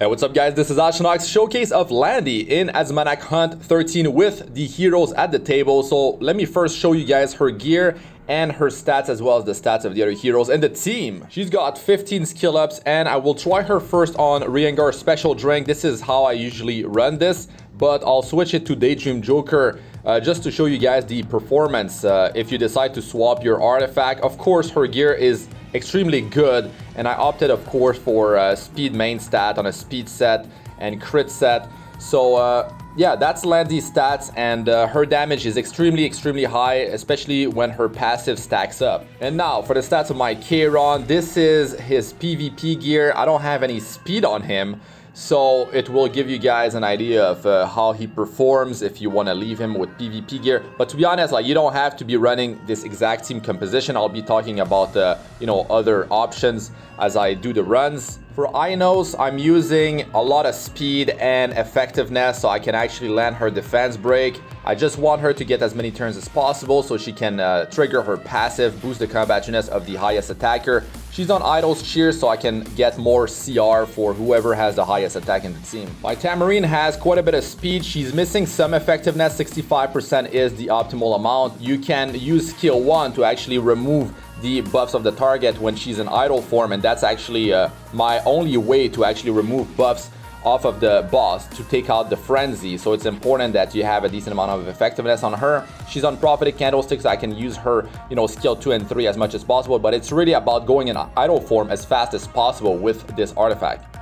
Hey, what's up guys, this is Astranox, showcase of Landy in Azimanak Hunt 13 with the heroes at the table. So let me first show you guys her gear and her stats as well as the stats of the other heroes and the team. She's got 15 skill ups and I will try her first on Riengar special drink. This is how I usually run this, but I'll switch it to Daydream Joker just to show you guys the performance if you decide to swap your artifact. Of course, her gear is extremely good and I opted of course for speed main stat on a speed set and crit set. So yeah, that's Landy's stats, and her damage is extremely high, especially when her passive stacks up. And now for the stats of my Kayron, this is his PvP gear. I don't have any speed on him, so it will give you guys an idea of how he performs if you want to leave him with PvP gear. But to be honest, like, you don't have to be running this exact team composition. I'll be talking about you know, other options as I do the runs. For Inos, I'm using a lot of speed and effectiveness so I can actually land her defense break. I just want her to get as many turns as possible so she can trigger her passive, boost the combattiveness of the highest attacker. She's on Idol's Cheer so I can get more CR for whoever has the highest attack in the team. My Tamarine has quite a bit of speed. She's missing some effectiveness. 65% is the optimal amount. You can use skill 1 to actually remove the buffs of the target when she's in idle form, and that's actually my only way to actually remove buffs off of the boss to take out the frenzy. So it's important that you have a decent amount of effectiveness on her. She's on Prophetic Candlesticks. I can use her, you know, skill 2 and 3 as much as possible, but it's really about going in idle form as fast as possible with this artifact.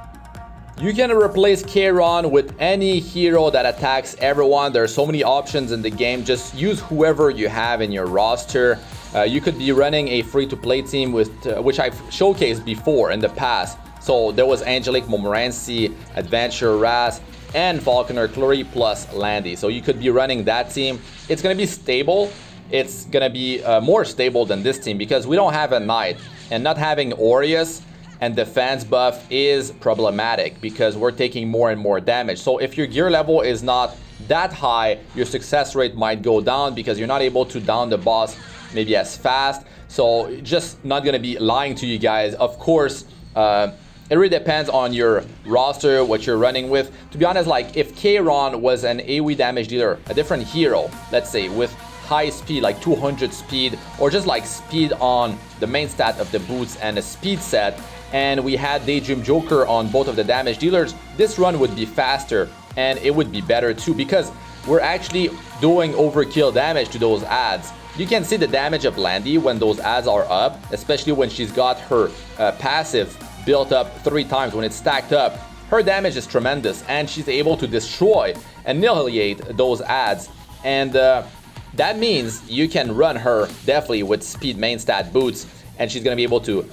You can replace Kayron with any hero that attacks everyone. There are so many options in the game. Just use whoever you have in your roster. You could be running a free-to-play team with which I've showcased before in the past. So there was Angelic Montmorency, Adventure Raz, and Falconer Clary plus Landy. So you could be running that team. It's going to be stable. It's going to be more stable than this team because we don't have a Knight, and not having Aureus and defense buff is problematic because we're taking more and more damage. So if your gear level is not that high, your success rate might go down because you're not able to down the boss maybe as fast. So just not gonna be lying to you guys. Of course, it really depends on your roster, what you're running with. To be honest, like if Kayron was an AoE damage dealer, a different hero, let's say with high speed, like 200 speed, or just like speed on the main stat of the boots and a speed set, and we had Daydream Joker on both of the damage dealers, this run would be faster and it would be better too because we're actually doing overkill damage to those adds. You can see the damage of Landy when those adds are up, especially when she's got her passive built up 3 times. When it's stacked up, her damage is tremendous and she's able to destroy, annihilate those adds. And that means you can run her definitely with speed main stat boots, and she's going to be able to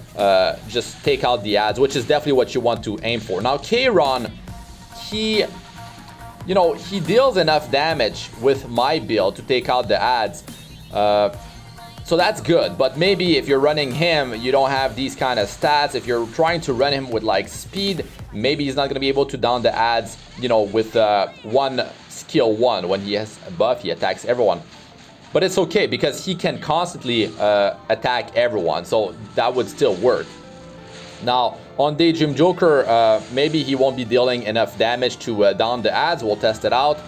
just take out the adds, which is definitely what you want to aim for. Now, Kayron, he deals enough damage with my build to take out the adds. So that's good, but maybe if you're running him, you don't have these kind of stats. If you're trying to run him with like speed, maybe he's not going to be able to down the adds, you know, with one skill 1. When he has a buff, he attacks everyone. But it's okay because he can constantly attack everyone, so that would still work. Now, on Daydream Joker, maybe he won't be dealing enough damage to down the adds. We'll test it out.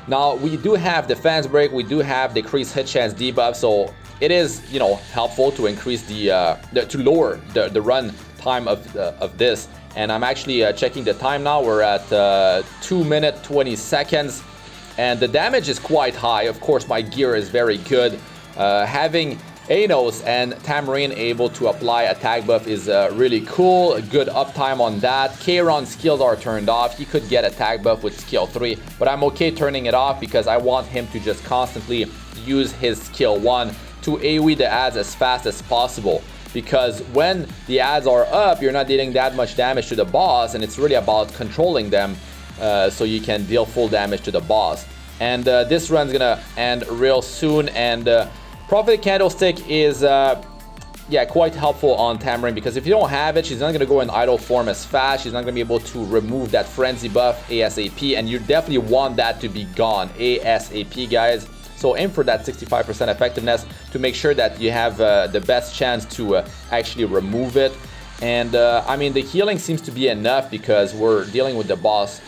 Now, we do have Defense Break, we do have Decreased Hit Chance debuff, so it is, you know, helpful to increase to lower the run time of this. And I'm actually checking the time now. We're at 2 minutes 20 seconds. And the damage is quite high. Of course, my gear is very good. Having Anos and Tamarine able to apply attack buff is really cool. A good uptime on that. Kayron's skills are turned off. He could get attack buff with skill 3, but I'm okay turning it off because I want him to just constantly use his skill 1 to AoE the adds as fast as possible. Because when the adds are up, you're not dealing that much damage to the boss, and it's really about controlling them. So you can deal full damage to the boss. And this run's gonna end real soon, and Prophetic Candlestick is yeah, quite helpful on Tamarine because if you don't have it, she's not gonna go in idle form as fast. She's not gonna be able to remove that frenzy buff ASAP, and you definitely want that to be gone ASAP, guys. So aim for that 65% effectiveness to make sure that you have the best chance to actually remove it. And I mean, the healing seems to be enough because we're dealing with the boss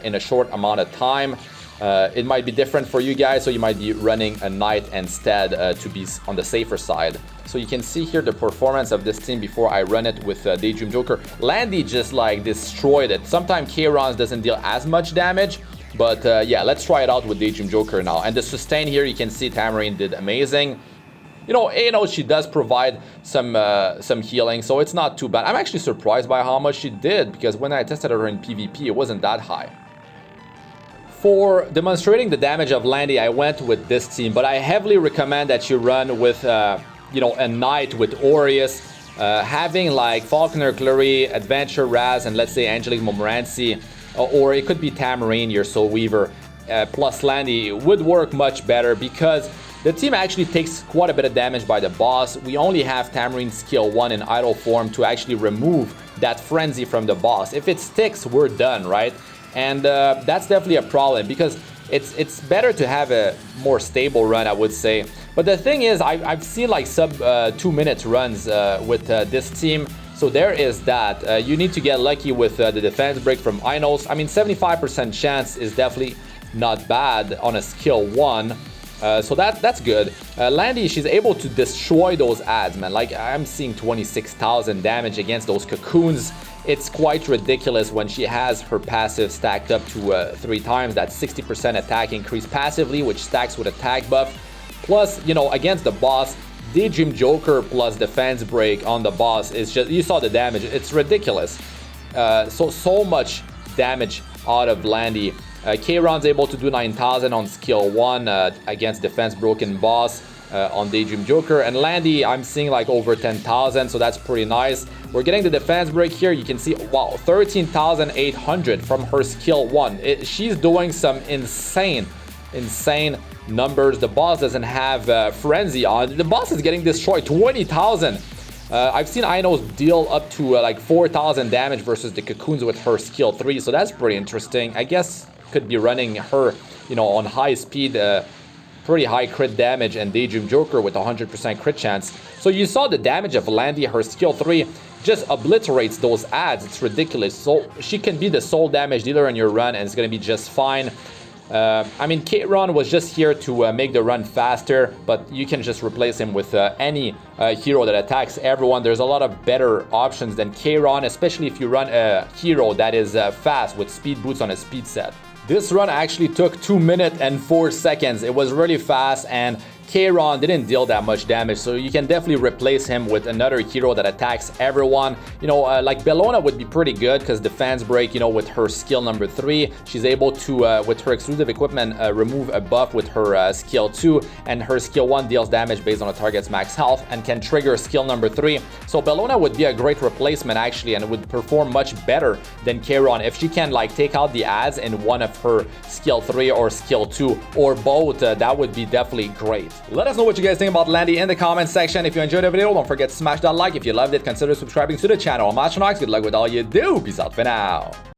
in a short amount of time. It might be different for you guys, so you might be running a knight instead to be on the safer side. So you can see here the performance of this team before I run it with Daydream Joker. Landy just like destroyed it. Sometimes K-Rons doesn't deal as much damage, but yeah, let's try it out with Daydream Joker now. And the sustain here, you can see Tamarine did amazing. You know, she does provide some healing, so it's not too bad. I'm actually surprised by how much she did, because when I tested her in PvP, it wasn't that high. For demonstrating the damage of Landy, I went with this team, but I heavily recommend that you run with, you know, a knight with Aureus. Having like Falconer Clary, Adventure Raz, and let's say Angelic Montmorency, or it could be Tamarine, your Soul Weaver, plus Landy would work much better, because the team actually takes quite a bit of damage by the boss. We only have Tamarine skill 1 in idle form to actually remove that frenzy from the boss. If it sticks, we're done, right? And that's definitely a problem, because it's better to have a more stable run, I would say. But the thing is, I've seen like sub 2 minutes runs with this team. So there is that. You need to get lucky with the defense break from Inos. I mean, 75% chance is definitely not bad on a skill 1. So that's good. Landy, she's able to destroy those ads, man. Like, I'm seeing 26,000 damage against those cocoons. It's quite ridiculous when she has her passive stacked up to 3 times. That 60% attack increase passively, which stacks with attack buff. Plus, you know, against the boss, Daydream Joker plus defense break on the boss is just, you saw the damage. It's ridiculous. So much damage out of Landy. K-Ron's able to do 9,000 on skill 1 against defense broken boss on Daydream Joker. And Landy, I'm seeing like over 10,000, so that's pretty nice. We're getting the defense break here. You can see, wow, 13,800 from her skill 1. She's doing some insane numbers. The boss doesn't have frenzy on. The boss is getting destroyed, 20,000. I've seen Inos deal up to like 4,000 damage versus the cocoons with her skill 3, so that's pretty interesting. I guess could be running her, you know, on high speed, pretty high crit damage, and Daydream Joker with 100% crit chance. So you saw the damage of Landy. Her skill 3 just obliterates those ads. It's ridiculous. So she can be the sole damage dealer in your run, and it's going to be just fine. I mean, K-Ron was just here to make the run faster, but you can just replace him with any hero that attacks everyone. There's a lot of better options than K-Ron, especially if you run a hero that is fast with speed boots on a speed set. This run actually took 2 minutes and 4 seconds. It was really fast, and K-Ron didn't deal that much damage, so you can definitely replace him with another hero that attacks everyone. You know, like Bellona would be pretty good, because defense break, you know, with her skill number 3, she's able to, with her exclusive equipment, remove a buff with her skill 2, and her skill 1 deals damage based on a target's max health and can trigger skill number 3. So Bellona would be a great replacement, actually, and it would perform much better than K-Ron if she can, like, take out the ads in one of her skill 3 or skill 2, or both. That would be definitely great. Let us know what you guys think about Landy in the comment section. If you enjoyed the video, don't forget to smash that like. If you loved it, consider subscribing to the channel. I'm Astranox. Good luck with all you do. Peace out for now.